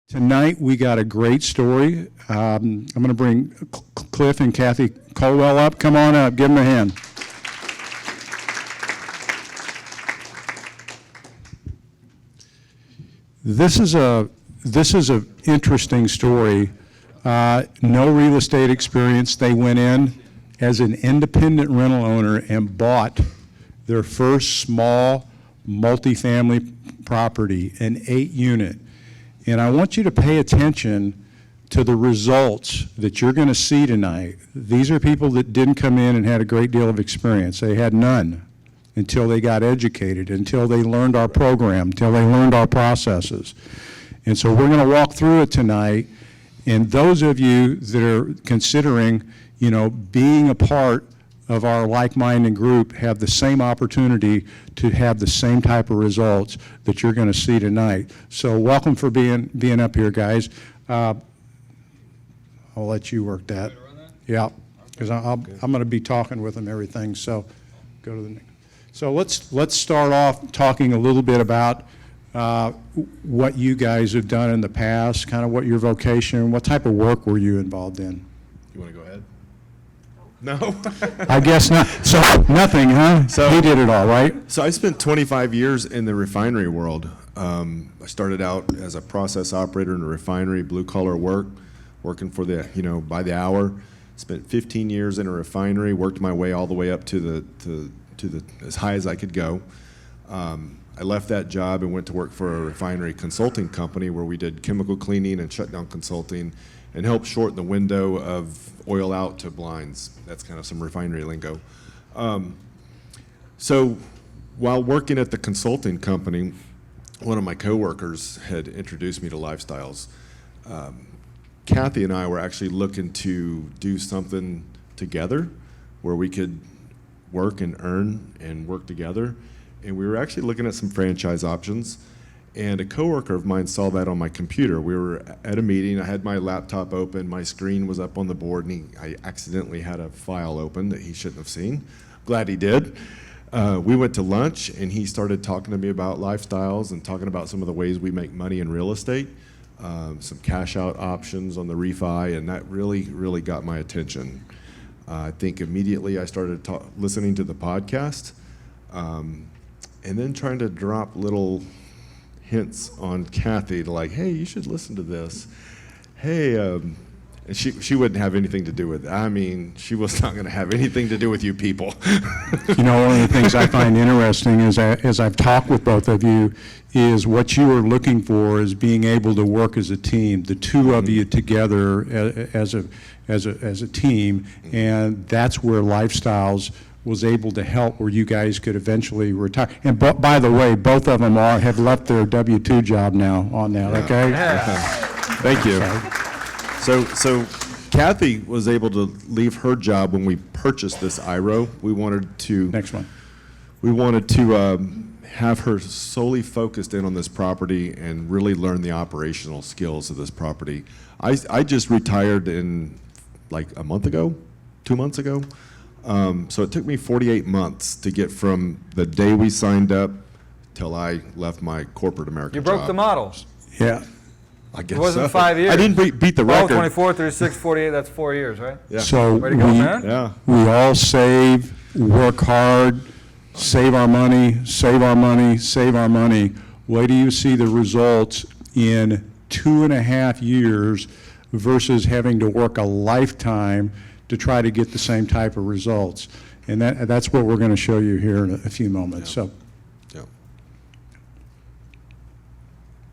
Tonight we got a great story. I'm going to bring Cliff and Kathy Colwell up. Come on up, give them a hand. This is a interesting story. No real estate experience. They went in as an independent rental owner and bought their first small multifamily property, an 8-unit. And I want you to pay attention to the results that you're going to see tonight. These are people that didn't come in and had a great deal of experience. They had none until they got educated, until they learned our program, until they learned our processes. And so we're going to walk through it tonight. And those of you that are considering, being a part of our like-minded group have the same opportunity to have the same type of results that you're going to see tonight. So welcome for being up here, guys. I'll let you work that. Yeah, because I'm going to be talking with them everything. So go to the next. So let's start off talking a little bit about what you guys have done in the past, kind of what your vocation, what type of work were you involved in? You want to go ahead? No? I guess not. So nothing, huh? So he did it all, right? So I spent 25 years in the refinery world. I started out as a process operator in a refinery, blue-collar work, working for the, by the hour. Spent 15 years in a refinery, worked my way all the way up to the as high as I could go. I left that job and went to work for a refinery consulting company where we did chemical cleaning and shutdown consulting and helped shorten the window of oil out to blinds. That's kind of some refinery lingo. So while working at the consulting company, one of my coworkers had introduced me to Lifestyles. Kathy and I were actually looking to do something together where we could work and earn and work together. And we were actually looking at some franchise options. And a coworker of mine saw that on my computer. We were at a meeting. I had my laptop open. My screen was up on the board, and I accidentally had a file open that he shouldn't have seen. Glad he did. We went to lunch, and he started talking to me about Lifestyles and talking about some of the ways we make money in real estate, some cash-out options on the refi, and that really, really got my attention. I think immediately I started listening to the podcast, and then trying to drop little hints on Kathy to like, hey, you should listen to this. Hey, and she wouldn't have anything to do with it. I mean, she was not going to have anything to do with you people. One of the things I find interesting is as I've talked with both of you is what you are looking for is being able to work as a team, the two of you together as a team, and that's where Lifestyles was able to help where you guys could eventually retire. And by the way, both of them have left their W-2 job now on that, okay? Yeah. Thank you. So Kathy was able to leave her job when we purchased this IRO. We wanted to have her solely focused in on this property and really learn the operational skills of this property. I just retired in like a month ago, 2 months ago. So it took me 48 months to get from the day we signed up till I left my corporate American job. You broke the models. Yeah. I guess it wasn't so. 5 years. I didn't beat the record. 24, 36, 48, that's 4 years, right? Yeah. So way to go, man. Yeah. We all save, work hard, save our money, save our money, save our money. Wait till you see the results in 2.5 years versus having to work a lifetime to try to get the same type of results. And that's what we're going to show you here in a few moments. Yeah. So.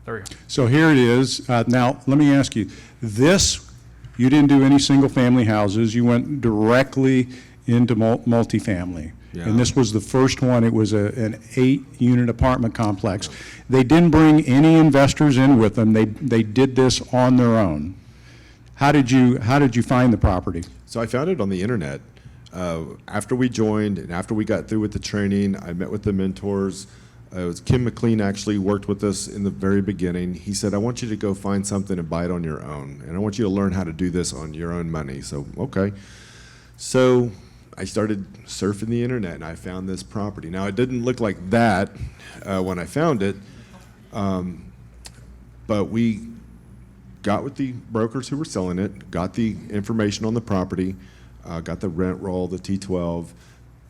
There we go. So here it is. Now, let me ask you, you didn't do any single-family houses. You went directly into multifamily. Yeah. And this was the first one. It was an 8-unit apartment complex. They didn't bring any investors in with them. They did this on their own. How did you find the property? So I found it on the internet. After we joined and after we got through with the training, I met with the mentors. It was Kim McLean actually worked with us in the very beginning. He said, I want you to go find something and buy it on your own. And I want you to learn how to do this on your own money. So, okay. So I started surfing the internet and I found this property. Now, it didn't look like that when I found it, but we got with the brokers who were selling it, got the information on the property, got the rent roll, the T12,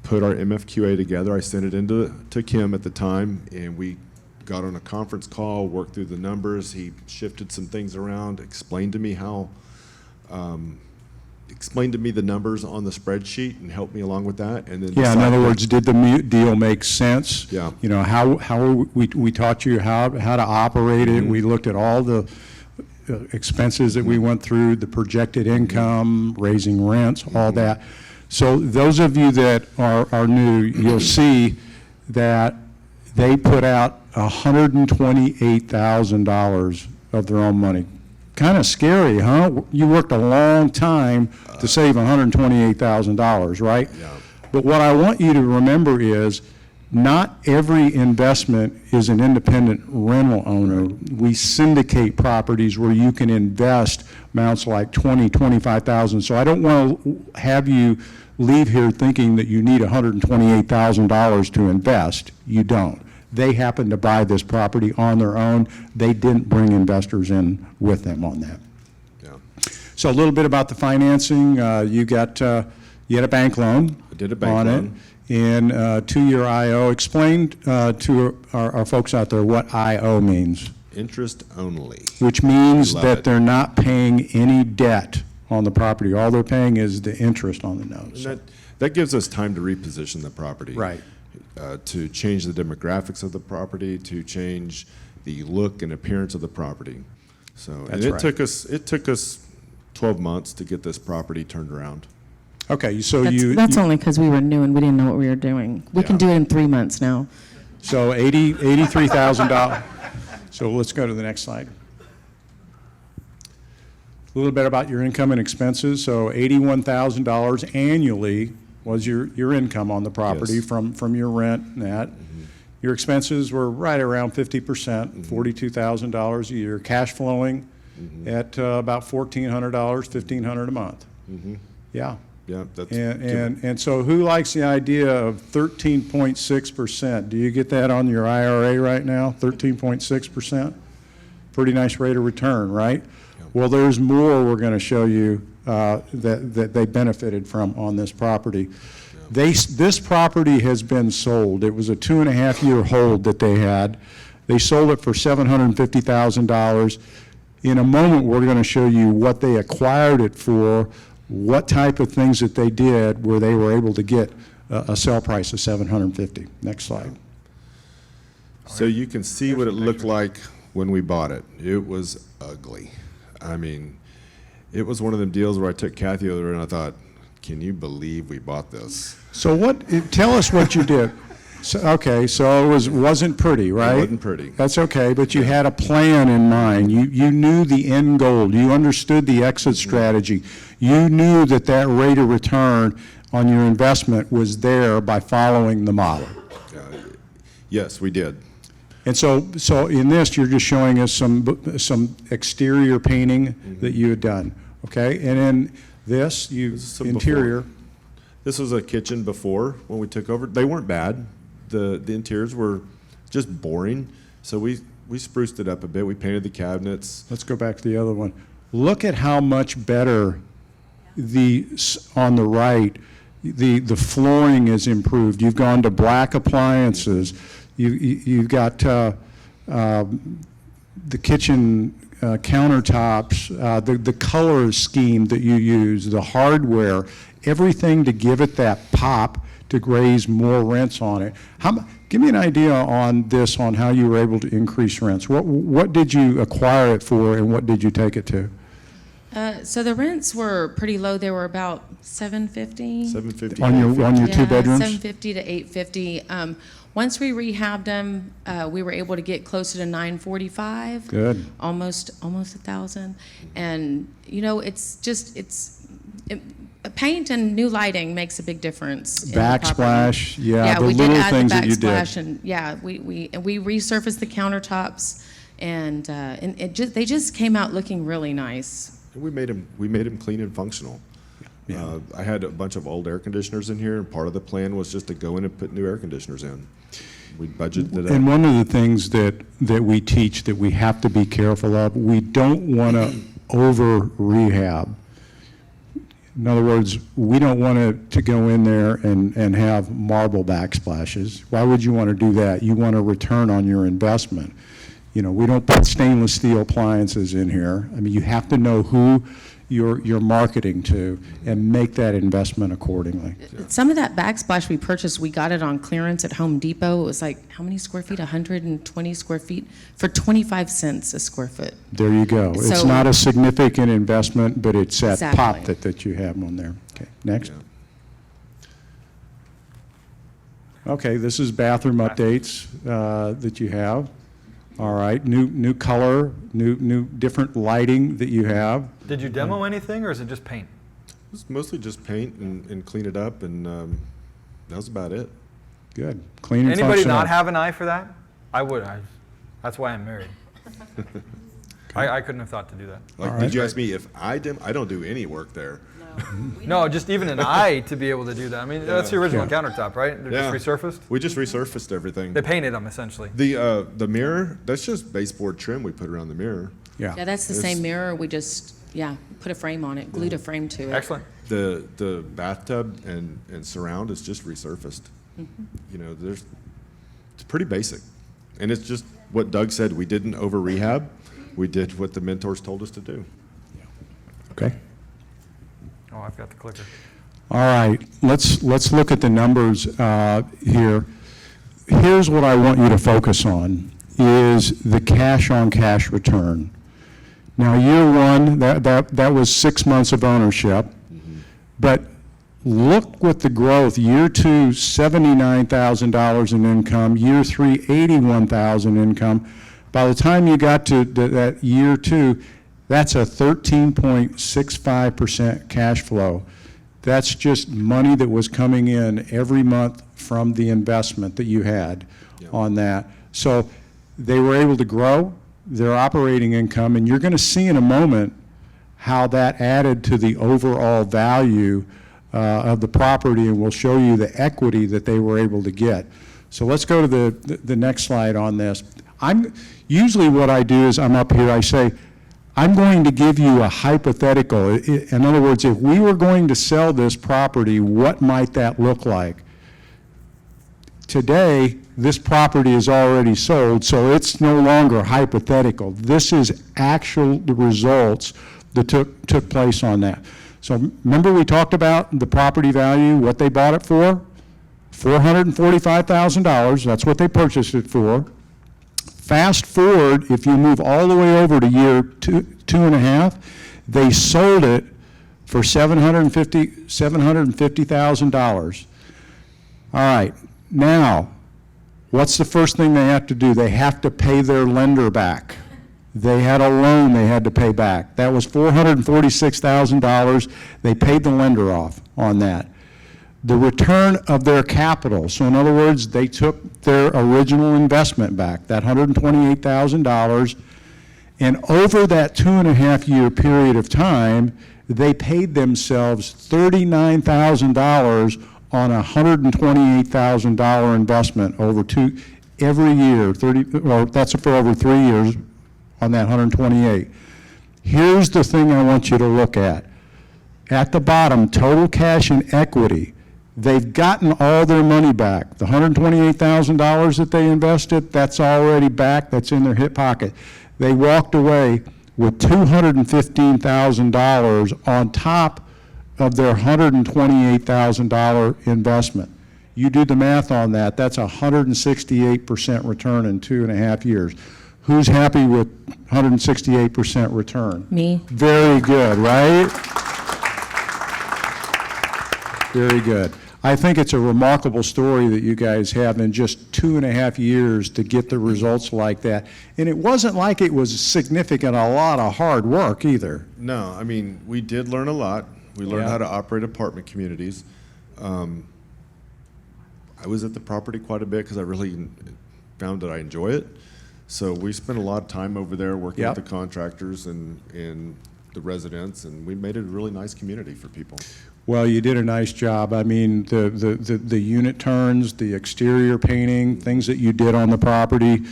put our MFQA together. I sent it to Kim at the time, and we got on a conference call, worked through the numbers. He shifted some things around, explained to me the numbers on the spreadsheet and helped me along with that. And then Yeah, in decided other that- words, did the deal make sense? Yeah. You know, we taught you how to operate it. We looked at all the expenses that we went through, the projected income, raising rents, all that. So those of you that are new, you'll see that they put out $128,000 of their own money. Kind of scary, huh? You worked a long time to save $128,000, right? Yeah. But what I want you to remember is not every investment is an independent rental owner. We syndicate properties where you can invest amounts like $20,000, $25,000. So I don't want to have you leave here thinking that you need $128,000 to invest. You don't. They happened to buy this property on their own. They didn't bring investors in with them on that. Yeah. So a little bit about the financing. You had a bank loan. I did a bank on loan. it, and 2-year IO. Explain to our folks out there what IO means, Interest only. which means Love that it. they're not paying any debt on the property. All they're paying is the interest on the notes. And that gives us time to reposition the property. Right. To change the demographics of the property, to change the look and appearance of the property. So, and That's it right. took us 12 months to get this property turned around. Okay, so That's only because we were new and we didn't know what we were doing. We can Yeah. do it in 3 months now. so $83,000. So let's go to the next slide. A little bit about your income and expenses. So $81,000 annually was your income on the property Yes. from your rent and that. Your expenses were right around 50%, $42,000 a year, cash flowing at about $1,400, $1,500 a month. Yeah. Yeah, that's And so who likes the idea of 13.6%? Do you get that on your IRA right now, 13.6%? Pretty nice rate of return, right? Well, there's more we're going to show you that they benefited from on this property. This property has been sold. It was a 2.5-year hold that they had. They sold it for $750,000. In a moment, we're going to show you what they acquired it for, what type of things that they did where they were able to get a sell price of $750,000. Next slide. So you can see what it looked like when we bought it. It was ugly. I mean, it was one of them deals where I took Kathy over and I thought, can you believe we bought this? So tell us what you did. So it wasn't pretty, right? It wasn't pretty. That's okay, but you had a plan in mind. You knew the end goal. You understood the exit strategy. You knew that rate of return on your investment was there by following the model. Yes, we did. And so in this, you're just showing us some exterior painting that you had done, okay? And in this, Some interior. This was a kitchen before when we took over. They weren't bad. The interiors were just boring. So we spruced it up a bit. We painted the cabinets. Let's go back to the other one. Look at how much better on the right, the flooring is improved. You've gone to black appliances. You've got the kitchen countertops, the color scheme that you use, the hardware, everything to give it that pop to raise more rents on it. Give me an idea on this, on how you were able to increase rents. What did you acquire it for, and what did you take it to? So the rents were pretty low. They were about $750. $750. On your two bedrooms? $750 to $850. Once we rehabbed them, we were able to get closer to $945. Good. Almost $1,000. And paint and new lighting makes a big difference. in the property. Backsplash, yeah, the we did little add things the that you did. backsplash, and we resurfaced the countertops, and they just came out looking really nice. We made them clean and functional. Yeah. I had a bunch of old air conditioners in here, and part of the plan was just to go in and put new air conditioners in. we budgeted it. And one of the things that we teach that we have to be careful of, we don't want to over rehab. In other words, we don't want to go in there and have marble backsplashes. Why would you want to do that? You want a return on your investment. You know, we don't put stainless steel appliances in here. I mean, you have to know who you're marketing to and make that investment accordingly. Some of that backsplash we purchased, we got it on clearance at Home Depot. It was like, how many square feet? 120 square feet for 25 cents a square foot. There you go. It's So- not a significant investment, but it's that Exactly. pop that you have on there. Okay, next. Okay, this is bathroom updates that you have. All right, new color, new different lighting that you have. Did you demo anything, or is it just paint? It's mostly just paint and clean it up, and that was about it. Good. Clean and Anybody functional. not have an eye for that? I would. That's why I'm married. I couldn't have thought to do that. Like, All did right. you ask me if I don't do any work there. No, just even an eye to be able to do that. I mean, that's the original countertop, right? They're Yeah. just resurfaced? We just resurfaced everything. They painted them, essentially. The mirror, that's just baseboard trim we put around the mirror. Yeah, Yeah. that's the It's- same mirror. We just, put a frame on it, glued a frame to it. Excellent. The bathtub and surround is just resurfaced. You know, it's pretty basic. And it's just what Doug said, we didn't over rehab. We did what the mentors told us to do. Okay. Oh, I've got the clicker. All right, let's look at the numbers here. Here's what I want you to focus on, is the cash-on-cash return. Now, year one, that was 6 months of ownership, but look what the growth, year two, $79,000 in income, year three, $81,000 income. By the time you got to that year two, that's a 13.65% cash flow. That's just money that was coming in every month from the investment that you had on that. So they were able to grow their operating income, and you're going to see in a moment how that added to the overall value of the property, and we'll show you the equity that they were able to get. So let's go to the next slide on this. Usually what I do is I'm up here, I say, I'm going to give you a hypothetical. In other words, if we were going to sell this property, what might that look like? Today, this property is already sold, so it's no longer hypothetical. This is actual results that took place on that. So remember we talked about the property value, what they bought it for? $445,000, that's what they purchased it for. Fast forward, if you move all the way over to year two and a half, they sold it for $750,000. All right, now, what's the first thing they have to do? They have to pay their lender back. They had a loan they had to pay back. That was $446,000. They paid the lender off on that. The return of their capital, so in other words, they took their original investment back, that $128,000, and over that 2.5-year period of time, they paid themselves $39,000 on a $128,000 investment over every year, that's for over 3 years on that 128. Here's the thing I want you to look at. At the bottom, total cash and equity. They've gotten all their money back. The $128,000 that they invested, that's already back, that's in their hip pocket. They walked away with $215,000 on top of their $128,000 investment. You do the math on that, that's a 168% return in 2.5 years. Who's happy with 168% return? Me. Very good, right? Very good. I think it's a remarkable story that you guys have in just 2.5 years to get the results like that. And it wasn't like it was significant, a lot of hard work either. No, I mean, we did learn a lot. We learned Yeah. how to operate apartment communities. I was at the property quite a bit because I really found that I enjoy it. So we spent a lot of time over there working Yep. with the contractors and the residents, and we made it a really nice community for people. Well, you did a nice job. I mean, the unit turns, the exterior painting, things that you did on the property,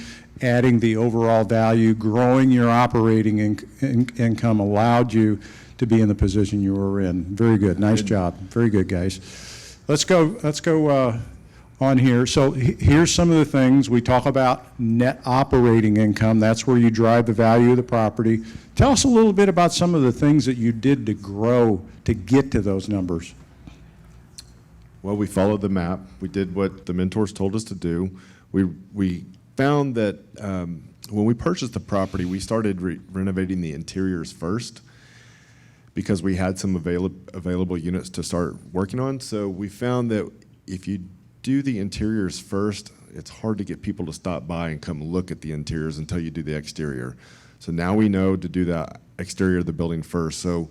adding the overall value, growing your operating income allowed you to be in the position you were in. Very good. Nice job. Very good, guys. Let's go on here. So here's some of the things. We talk about net operating income. That's where you drive the value of the property. Tell us a little bit about some of the things that you did to grow to get to those numbers. Well, we followed the map. We did what the mentors told us to do. We found that when we purchased the property, we started renovating the interiors first because we had some available units to start working on. So we found that if you do the interiors first, it's hard to get people to stop by and come look at the interiors until you do the exterior. So now we know to do the exterior of the building first. So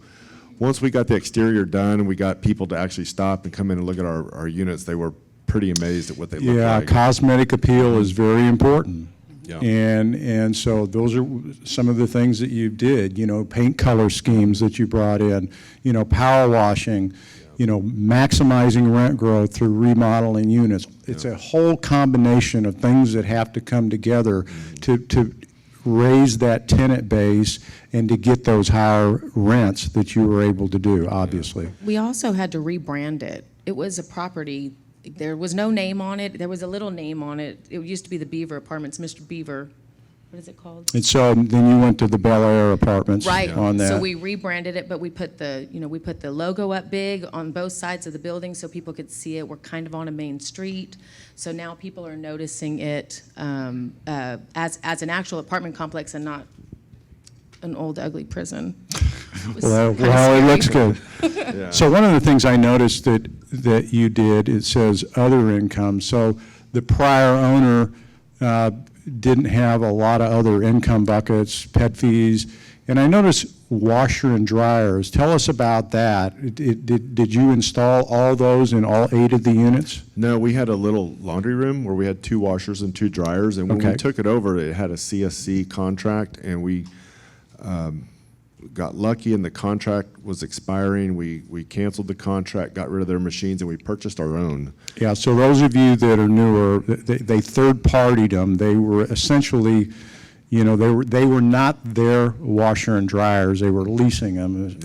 once we got the exterior done and we got people to actually stop and come in and look at our units, they were pretty amazed at what they look Yeah, like. cosmetic appeal is very important. Yeah. And so those are some of the things that you did, you know, paint color schemes that you brought in, you know, power washing, you know, maximizing rent growth through remodeling units. It's a whole combination of things that have to come together to raise that tenant base and to get those higher rents that you were able to do, obviously. We also had to rebrand it. It was a property, there was no name on it. There was a little name on it. It used to be the Beaver Apartments, Mr. Beaver. What is it called? And so then you went to the Bel Air Apartments Right. on that. So we rebranded it, but we put the, you know, we put the logo up big on both sides of the building so people could see it. We're kind of on a main street. So now people are noticing it as an actual apartment complex and not an old ugly prison. Well, it looks good. So one of the things I noticed that you did, it says other income. So the prior owner didn't have a lot of other income buckets, pet fees, and I noticed washer and dryers. Tell us about that. Did you install all those in all 8 of the units? No, we had a little laundry room where we had 2 washers and 2 dryers, and when Okay. we took it over, it had a CSC contract, and we got lucky and the contract was expiring. We canceled the contract, got rid of their machines, and we purchased our own. Yeah, so those of you that are newer, they third-partied them. They were essentially, you know, they were not their washer and dryers. They were leasing them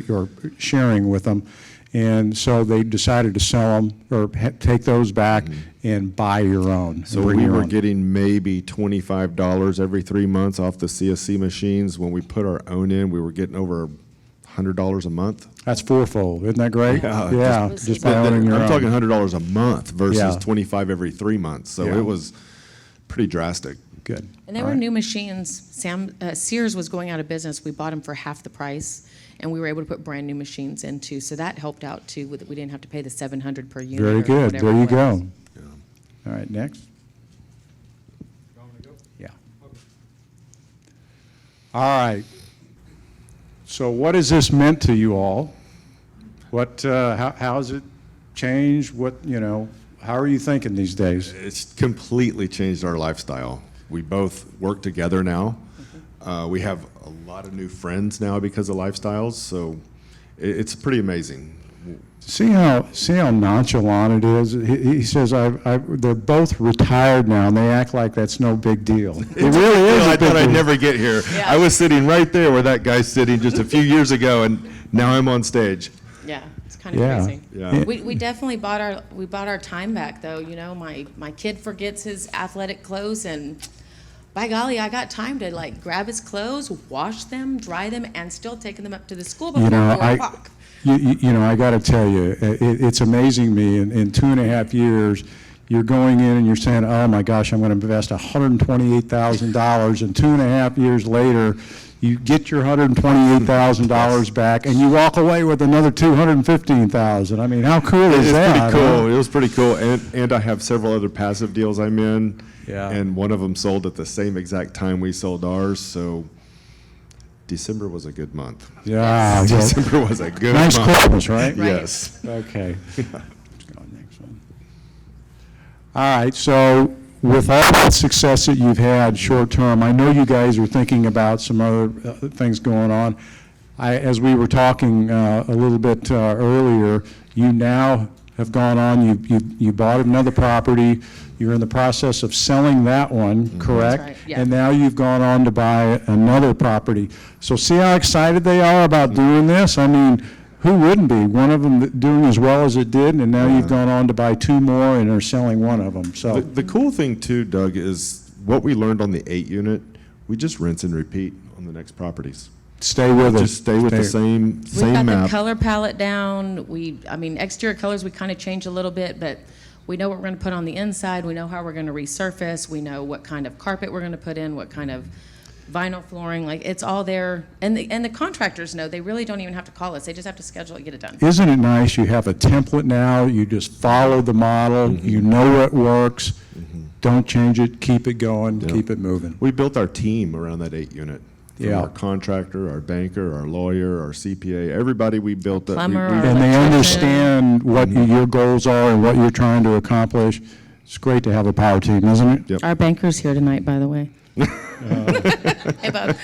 or sharing with them. And so they decided to sell them or take those back and buy your own. So bring we your were own. getting maybe $25 every 3 months off the CSC machines. When we put our own in, we were getting over $100 a month. That's fourfold, isn't that great? Yeah, Yeah, just- just by owning your own. I'm talking $100 a month versus Yeah. 25 every 3 months. So Yeah. it was pretty drastic. Good. And they All were right. new machines. Sears was going out of business. We bought them for half the price, and we were able to put brand new machines in too. So that helped out too. We didn't have to pay the $700 per unit. Very or good. whatever There it you was. go. All right, next. Yeah. All right. So what has this meant to you all? What, how has it changed? What, you know, how are you thinking these days? It's completely changed our lifestyle. We both work together now. We have a lot of new friends now because of lifestyles, so it's pretty amazing. See how nonchalant it is? He says, they're both retired now, and they act like that's no big deal. It really is I a big thought I'd deal. never get here. Yeah. I was sitting right there where that guy's sitting just a few years ago, and now I'm on stage. Yeah, it's kind of Yeah. crazy. Yeah. We definitely bought our time back though. You know, my kid forgets his athletic clothes, and by golly, I got time to like grab his clothes, wash them, dry them, and still taking them up to the school before You know, 4 o'clock. you know, I got to tell you, it's amazing me. In 2.5 years, you're going in and you're saying, "Oh my gosh, I'm going to invest $128,000," and 2.5 years later, you get your $128,000 back, and you walk away with another $215,000. I mean, how cool is It's that? pretty huh? cool. It was pretty cool, and I have several other passive deals I'm in. Yeah. And one of them sold at the same exact time we sold ours, so December was a good month. Yeah. well, December was a good nice month. Christmas, right? Yes. Okay. Let's go next one. All right, so with all that success that you've had short term, I know you guys are thinking about some other things going on. as we were talking a little bit earlier, you now have gone on, you bought another property, you're in the process of selling that one, correct? That's right, yeah. And now you've gone on to buy another property. So see how excited they are about doing this? I mean, who wouldn't be? One of them doing as well as it did, and now you've gone on to buy two more and are selling one of them, so. The cool thing too, Doug, is what we learned on the 8 unit, we just rinse and repeat on the next properties. Stay with it. Just stay with the same We've got the map. color palette down. I mean, exterior colors, we kind of change a little bit, but we know what we're going to put on the inside. We know how we're going to resurface. We know what kind of carpet we're going to put in, what kind of vinyl flooring. Like, it's all there. And the contractors know. They really don't even have to call us. They just have to schedule it, get it done. Isn't it nice? You have a template now. You just follow the model. You know what works. Don't change it. Keep it going. Yeah. Keep it moving. We built our team around that 8 unit. From Yeah. Our contractor, our banker, our lawyer, our CPA, everybody we built that. Plumber, And they electrician. understand what your goals are and what you're trying to accomplish. It's great to have a power team, isn't it? Yep. Our banker's here tonight, by the way. Hey, Bob.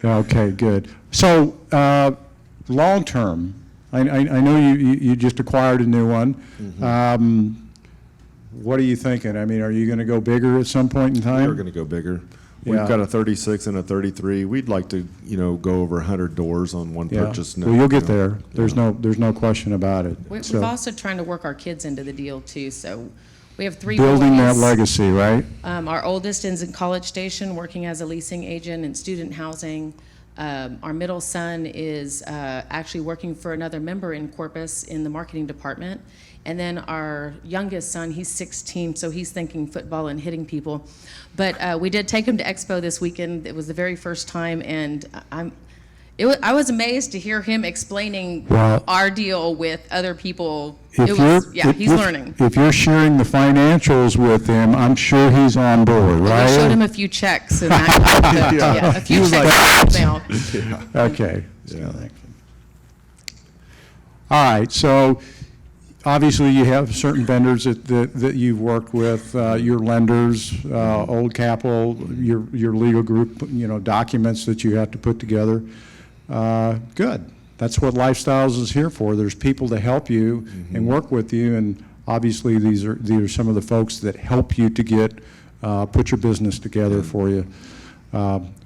Okay, good. So, long-term, I know you just acquired a new one. What are you thinking? I mean, are you going to go bigger at some point in time? We're going to go bigger. We've Yeah. got a 36 and a 33. We'd like to, go over 100 doors on one Yeah. purchase. Well, you'll get you know. there. There's no question about it. We're So, also trying to work our kids into the deal, too. So we have 3 building that boys. legacy, right? Our oldest is in College Station, working as a leasing agent in student housing. Our middle son is actually working for another member in Corpus in the marketing department. And then our youngest son, he's 16, so he's thinking football and hitting people. But we did take him to Expo this weekend. It was the very first time, and I was amazed to hear him explaining Well, our deal with other people. If you're, He's learning. If you're sharing the financials with him, I'm sure he's on board, We right? showed him a few checks and that. Yeah, a few was checks in the mail. Okay. All right, so obviously you have certain vendors that you've worked with, your lenders, Old Capital, your legal group, documents that you have to put together. Good. That's what Lifestyles is here for. There's people to help you and work with you, and obviously these are some of the folks that help you to put your business together for you.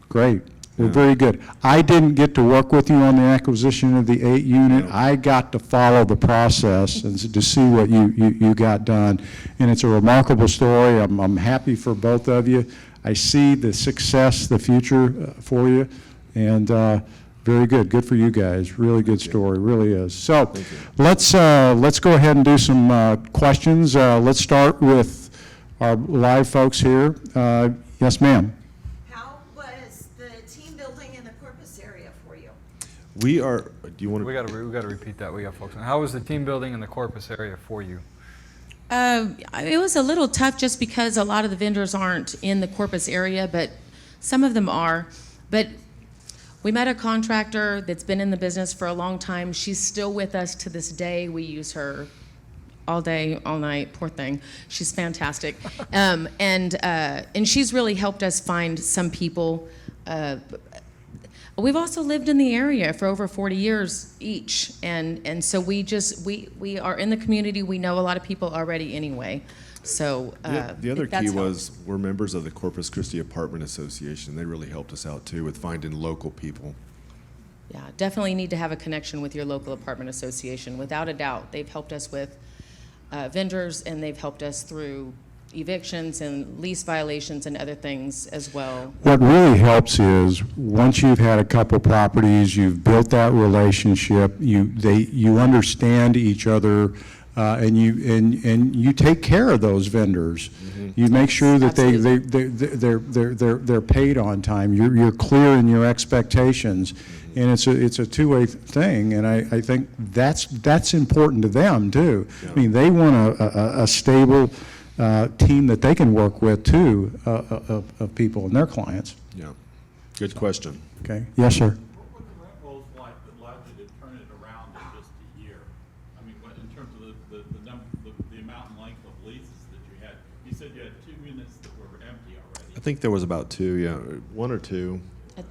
Great. Well, very good. I didn't get to work with you on the acquisition of the 8 unit. I got to follow the process and to see what you got done. And it's a remarkable story. I'm happy for both of you. I see the success, the future for you, and very good. Good for you guys. Really good story. Really is. So let's go ahead and do some questions. Let's start with our live folks here. Yes, ma'am. How was the team building in the Corpus area for you? We are, do you want We to? got to repeat that. We got folks. How was the team building in the Corpus area for you? It was a little tough just because a lot of the vendors aren't in the Corpus area, but some of them are. But we met a contractor that's been in the business for a long time. She's still with us to this day. We use her all day, all night. Poor thing. She's fantastic. And she's really helped us find some people. We've also lived in the area for over 40 years each, and so we are in the community. We know a lot of people already anyway. So The other that's key helped. was we're members of the Corpus Christi Apartment Association. They really helped us out too with finding local people. Yeah, definitely need to have a connection with your local apartment association. Without a doubt, they've helped us with vendors, and they've helped us through evictions and lease violations and other things as well. What really helps is, once you've had a couple properties, you've built that relationship, you understand each other, and you take care of those vendors. You make sure that they're paid on time. You're clear in your expectations, and it's a two-way thing. And I think that's important to them too. Yeah. I mean, they want a stable team that they can work with too, of people and their clients. Yeah. Good question. Okay. Yes, sir. What were the rent rolls like that allowed you to turn it around in just a year? I mean, in terms of the amount and length of leases that you had. You said you had 2 units that were empty already. I think there was about 2, yeah, 1 or 2.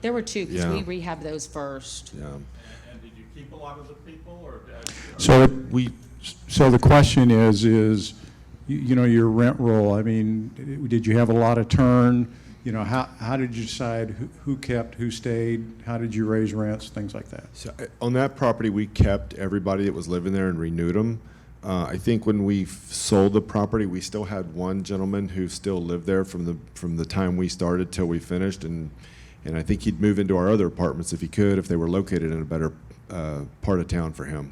There were two, because Yeah. we rehabbed those first. Yeah. And did you keep a lot of the people, or? So, We, so the question is, you know, your rent roll, I mean, did you have a lot of turn? You know, how did you decide who kept, who stayed? How did you raise rents, things like that? so on that property, we kept everybody that was living there and renewed them. I think when we sold the property, we still had one gentleman who still lived there from the time we started till we finished, and I think he'd move into our other apartments if he could, if they were located in a better part of town for him.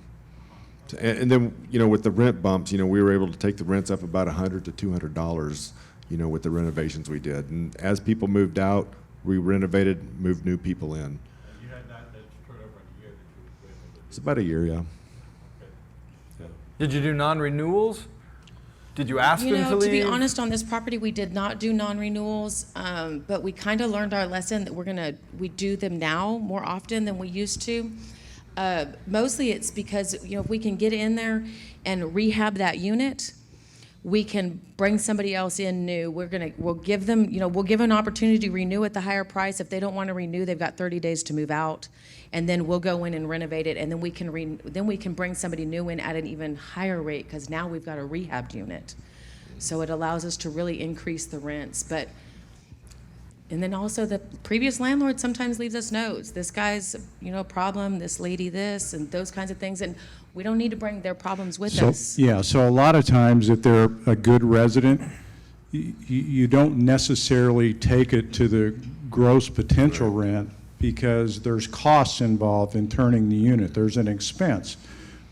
So, and then, you know, with the rent bumps, you know, we were able to take the rents up about $100 to $200, you know, with the renovations we did. And as people moved out, we renovated, moved new people in. And you had that turnover in a year that you were able to It's about a year, yeah. Did you do non-renewals? Did you ask You them to know, leave? to be honest, on this property, we did not do non-renewals, but we kind of learned our lesson that we do them now more often than we used to. Mostly it's because, you know, if we can get in there and rehab that unit, we can bring somebody else in new. We'll give them, you know, we'll give an opportunity to renew at the higher price. If they don't want to renew, they've got 30 days to move out. And then we'll go in and renovate it, and then we can bring somebody new in at an even higher rate, because now we've got a rehabbed unit. So it allows us to really increase the rents. And then also the previous landlord sometimes leaves us notes. This guy's, you know, a problem, this lady this, and those kinds of things. And we don't need to bring their problems with So, us. yeah, so a lot of times if they're a good resident, you don't necessarily take it to the gross potential rent, because there's costs involved in turning the unit. There's an expense.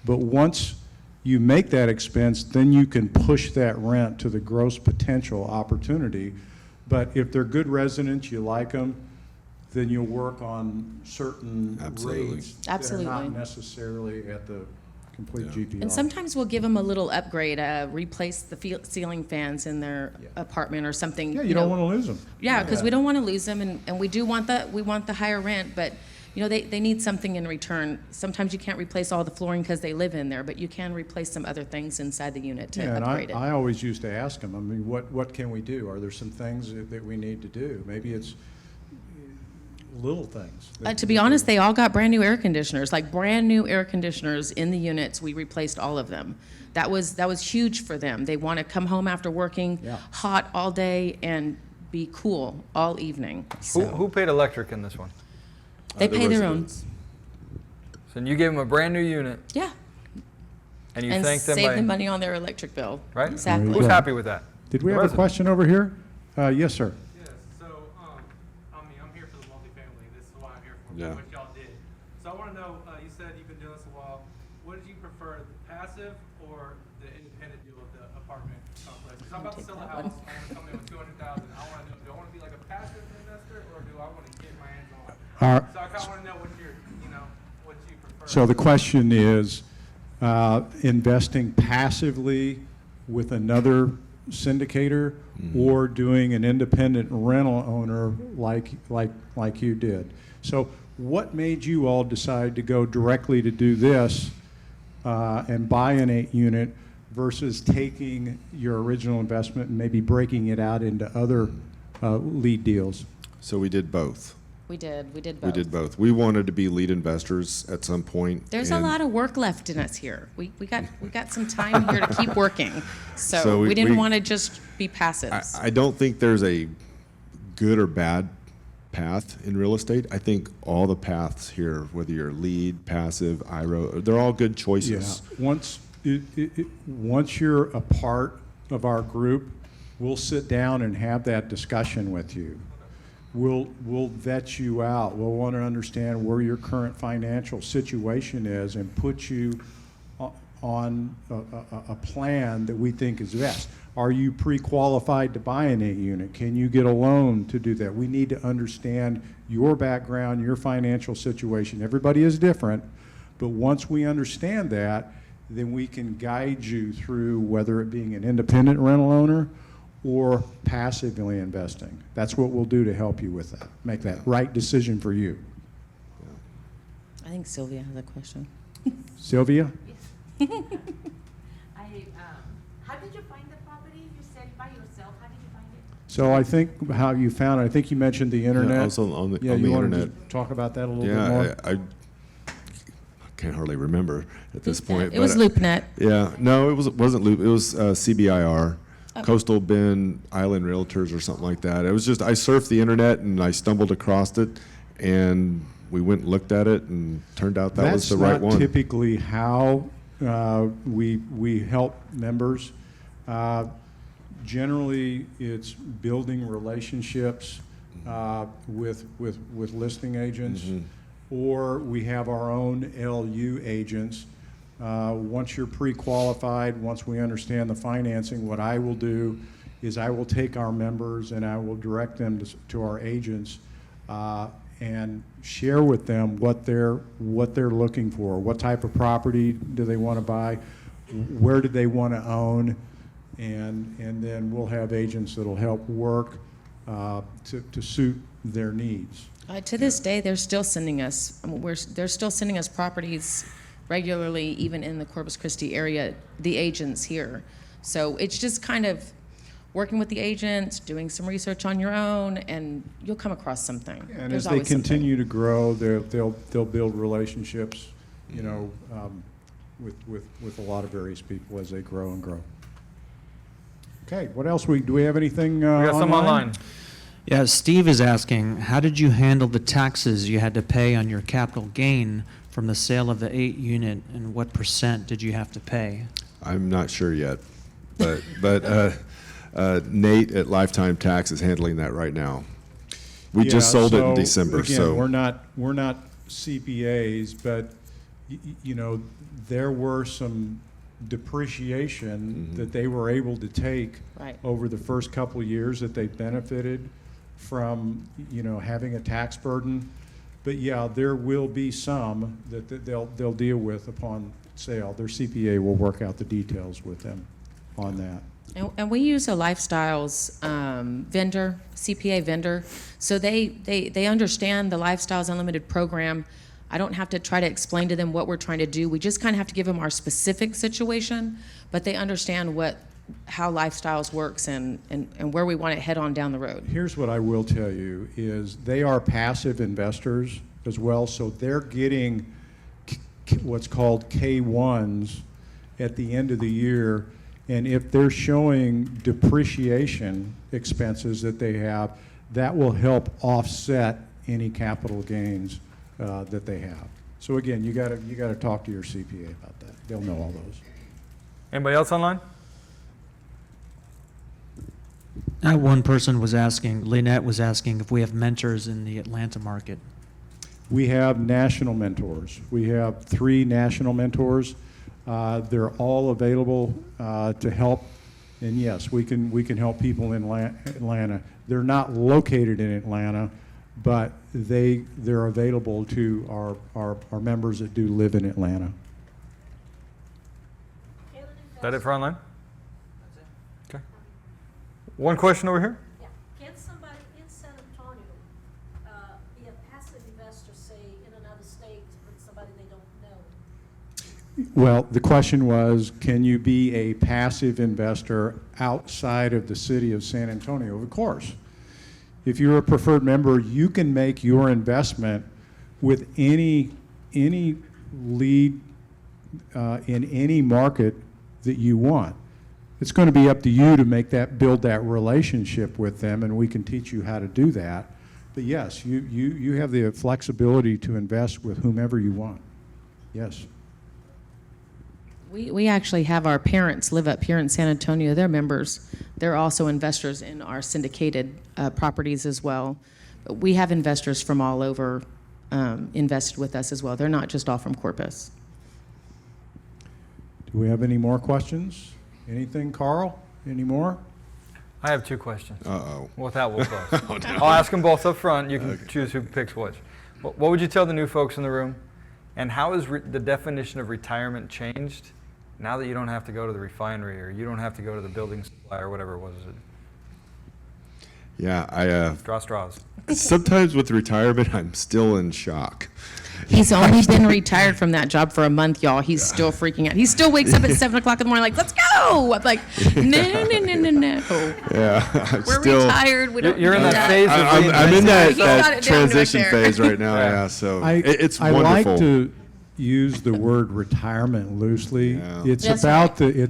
But once you make that expense, then you can push that rent to the gross potential opportunity. But if they're good residents, you like them, then you'll work on certain Absolutely. rates Absolutely. that are not necessarily at the complete GPR. And sometimes we'll give them a little upgrade, replace the ceiling fans in their apartment or something. Yeah, you don't want to lose them. Yeah, because we don't want to lose them, and we want the higher rent, but, you know, they need something in return. Sometimes you can't replace all the flooring because they live in there, but you can replace some other things inside the unit to Yeah, and upgrade it. I always used to ask them, I mean, what can we do? Are there some things that we need to do? Maybe it's little things. To be honest, they all got brand-new air conditioners, like brand-new air conditioners in the units. We replaced all of them. That was huge for them. They want to come home after working Yeah. hot all day and be cool all evening. So Who paid electric in this one? they The pay their own. residents. So you gave them a brand new unit, Yeah, and you and thanked them save by, them money on their electric bill. right? Exactly. There Who's you go. happy with that? Did we The have a resident. question over here? Yes, sir. Yes, so, I'm here for the multifamily, this is why I'm here for, Yeah. what y'all did. So I wanna know, you said you've been doing this a while, what did you prefer, the passive or the independent deal with the apartment complex? Cause I'm about to Take sell a that house, one. I wanna come in with 200,000, I wanna know, do I wanna be like a passive investor, or do I wanna get my hands on it? Our- So I kinda wanna know what what you prefer. So the question is, investing passively with another syndicator or doing an independent rental owner like you did. So what made you all decide to go directly to do this and buy an 8-unit versus taking your original investment and maybe breaking it out into other lead deals? So we did both. We did both. We did both. We wanted to be lead investors at some point. There's a and lot of work left in us here. We got some time here to keep working. So, So we we- didn't we- want to just be passives. I don't think there's a good or bad path in real estate. I think all the paths here, whether you're lead, passive, IRO, they're all good Yeah, choices. once you're a part of our group, we'll sit down and have that discussion with you. We'll vet you out. We'll want to understand where your current financial situation is and put you on a plan that we think is best. Are you pre-qualified to buy an 8-unit? Can you get a loan to do that? We need to understand your background, your financial situation. Everybody is different, but once we understand that, then we can guide you through whether it being an independent rental owner or passively investing. That's what we'll do to help you with that, make that right decision for you. I think Sylvia has a question. Sylvia? How did you find the property? You said by yourself. How did you find it? So I think how you found it, I think you mentioned the internet. I was on the Yeah, you wanted to internet. talk about that a little bit more? Yeah, I can't hardly remember at this point. It was but, LoopNet. Yeah, no, wasn't Loop. It was CBIR, Coastal Bend Island Realtors or something like that. It was just, I surfed the internet and I stumbled across it, and we went and looked at it, and turned out that was the right That's not one. typically how we help members. Generally, it's building relationships with listing agents, or we have our own LU agents. Once you're pre-qualified, once we understand the financing, what I will do is I will take our members and I will direct them to our agents and share with them what they're looking for. What type of property do they want to buy? Where do they want to own? And then we'll have agents that'll help work to suit their needs. To this day, they're still sending us, they're still sending us properties regularly, even in the Corpus Christi area, the agents here. So it's just kind of working with the agents, doing some research on your own, and you'll come across something. And There's as they always something. continue to grow, they'll build relationships, with a lot of various people as they grow and grow. Okay, what else? Do we have anything We got some online. Yeah, Steve is asking, how did you handle the taxes you had to pay on your capital gain from the sale of the 8 unit, and what % did you have to pay? I'm not sure yet, but Nate at Lifetime Tax is handling that right now. We just sold it in December, again, so we're not CPAs, but there were some depreciation that they were able to take Right. over the first couple of years that they benefited from having a tax burden. But yeah, there will be some that they'll deal with upon sale. Their CPA will work out the details with them on that. And we use a Lifestyles vendor, CPA vendor, so they understand the Lifestyles Unlimited program. I don't have to try to explain to them what we're trying to do. We just kind of have to give them our specific situation, but they understand how Lifestyles works and where we want to head on down the road. Here's what I will tell you is they are passive investors as well, so they're getting what's called K1s at the end of the year, and if they're showing depreciation expenses that they have, that will help offset any capital gains that they have. So again, you got to talk to your CPA about that. They'll know all those. Anybody else online? One person was asking, Lynette was asking if we have mentors in the Atlanta market. We have national mentors. We have 3 national mentors. They're all available to help. And yes, we can help people in Atlanta. They're not located in Atlanta, but they're available to our members that do live in Atlanta. Is that it for online? Okay. One question over here. Yeah. Can somebody in San Antonio be a passive investor, say, in another state with somebody they don't know? Well, the question was, can you be a passive investor outside of the city of San Antonio? Of course. If you're a preferred member, you can make your investment with any lead in any market that you want. It's going to be up to you to build that relationship with them, and we can teach you how to do that. But yes, you have the flexibility to invest with whomever you want. Yes. We actually have our parents live up here in San Antonio. They're members. They're also investors in our syndicated properties as well. But we have investors from all over invested with us as well. They're not just all from Corpus. Do we have any more questions? Anything, Carl? Any more? I have 2 questions. uh-oh. With that, we'll close. I'll ask them both up front. You can choose who picks which. What would you tell the new folks in the room? And how has the definition of retirement changed now that you don't have to go to the refinery or you don't have to go to the building supply or whatever it was? Yeah, I Draw straws. sometimes with retirement, I'm still in shock. He's only been retired from that job for a month, y'all. He's still freaking out. He still wakes up at 7 o'clock in the morning like, let's go. I'm like, no. Yeah, I'm We're still. retired. We don't You're in do that phase of I'm in He's got that it down right transition there. phase right now. Yeah. Yeah, so it's I wonderful. like to use the word retirement loosely. Yeah. It's That's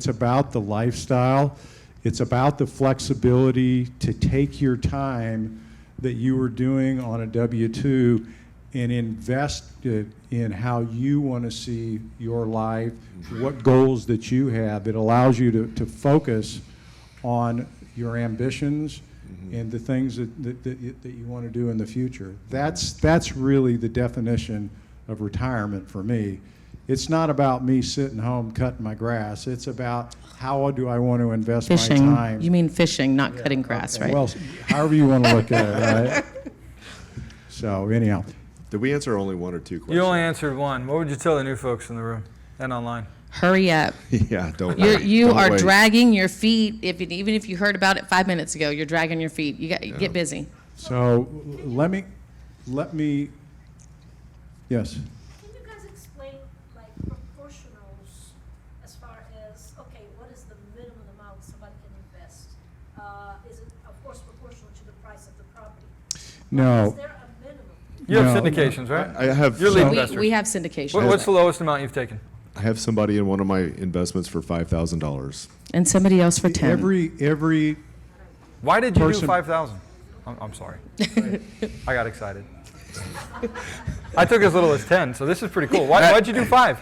about the lifestyle. It's about the flexibility to take your time that you were doing on a W-2 and invest it in how you want to see your life, what goals that you have. It allows you to focus on your ambitions and the things that you want to do in the future. That's really the definition of retirement for me. It's not about me sitting home cutting my grass. It's about how do I want to invest my Fishing. time. You mean fishing, not cutting grass, right? Well, however you want to look at it, right? So anyhow, Did we answer only one or two questions? You only answered one. What would you tell the new folks in the room and online? Hurry up. Yeah, don't. You don't are wait. dragging your feet. Even if you heard about it 5 minutes ago, you're dragging your feet. You get busy. so let me, yes. Can you guys explain like proportionals as far as, okay, what is the minimum amount somebody can invest? Is it, of course, proportional to the price of the property? No. Is there a minimum? You have No, syndications, right? I have. You're lead some- investors. We have syndication. What's the lowest amount you've taken? I have somebody in one of my investments for $5,000. And somebody else for 10. Every Why did you do Person- 5,000? I'm sorry. I got excited. I took as little as 10, so this is pretty cool. Why'd you do 5?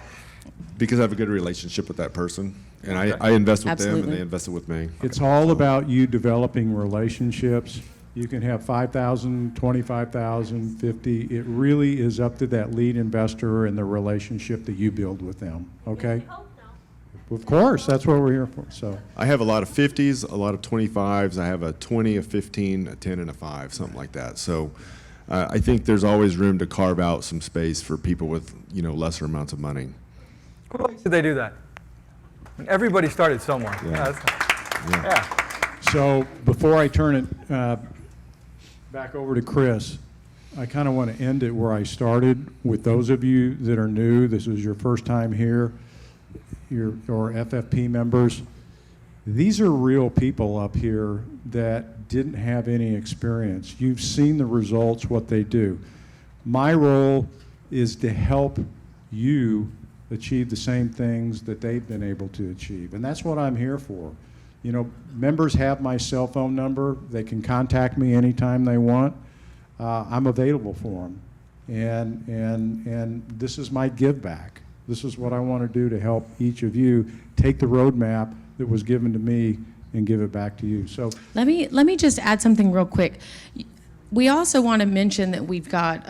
Because I have a good relationship with that person, and Okay. I invest with them, Absolutely. and they invested with me. It's all about you developing relationships. You can have 5,000, 25,000, 50. It really is up to that lead investor and the relationship that you build with them, okay? Oh, no. Of course, that's what we're here for, so. I have a lot of 50s, a lot of 25s. I have a 20, a 15, a 10, and a 5, something like that. So I think there's always room to carve out some space for people with, lesser amounts of money. What place did they do that? I mean, everybody started somewhere. Yeah. Yeah. So before I turn it back over to Chris, I kind of want to end it where I started. With those of you that are new, this is your first time here, or FFP members, these are real people up here that didn't have any experience. You've seen the results, what they do. My role is to help you achieve the same things that they've been able to achieve, and that's what I'm here for. Members have my cell phone number. They can contact me anytime they want. I'm available for them, and this is my give back. This is what I want to do to help each of you take the roadmap that was given to me and give it back to you. So Let me just add something real quick. We also want to mention that we've got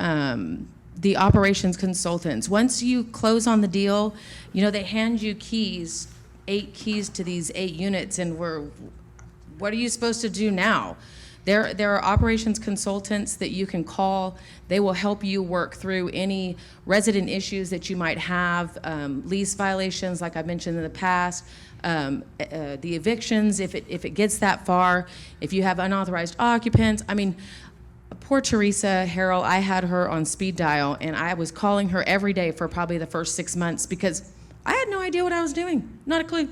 the operations consultants. Once you close on the deal, they hand you keys, 8 keys to these 8 units, and what are you supposed to do now? There are operations consultants that you can call. They will help you work through any resident issues that you might have, lease violations, like I mentioned in the past, the evictions, if it gets that far, if you have unauthorized occupants. I mean, poor Teresa Harrell, I had her on speed dial, and I was calling her every day for probably the first 6 months because I had no idea what I was doing, not a clue.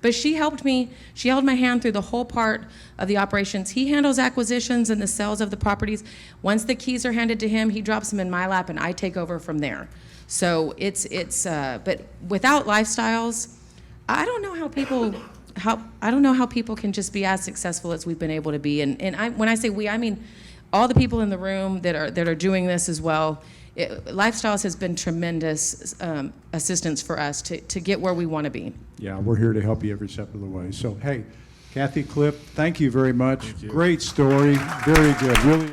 But she helped me. She held my hand through the whole part of the operations. He handles acquisitions and the sales of the properties. Once the keys are handed to him, he drops them in my lap, and I take over from there. So but without lifestyles, I don't know how people can just be as successful as we've been able to be. And when I say we, I mean all the people in the room that are doing this as well. Lifestyles has been tremendous assistance for us to get where we want to be. yeah, we're here to help you every step of the way. So hey, Kathy, Cliff, thank you very much. Great story, very good, really.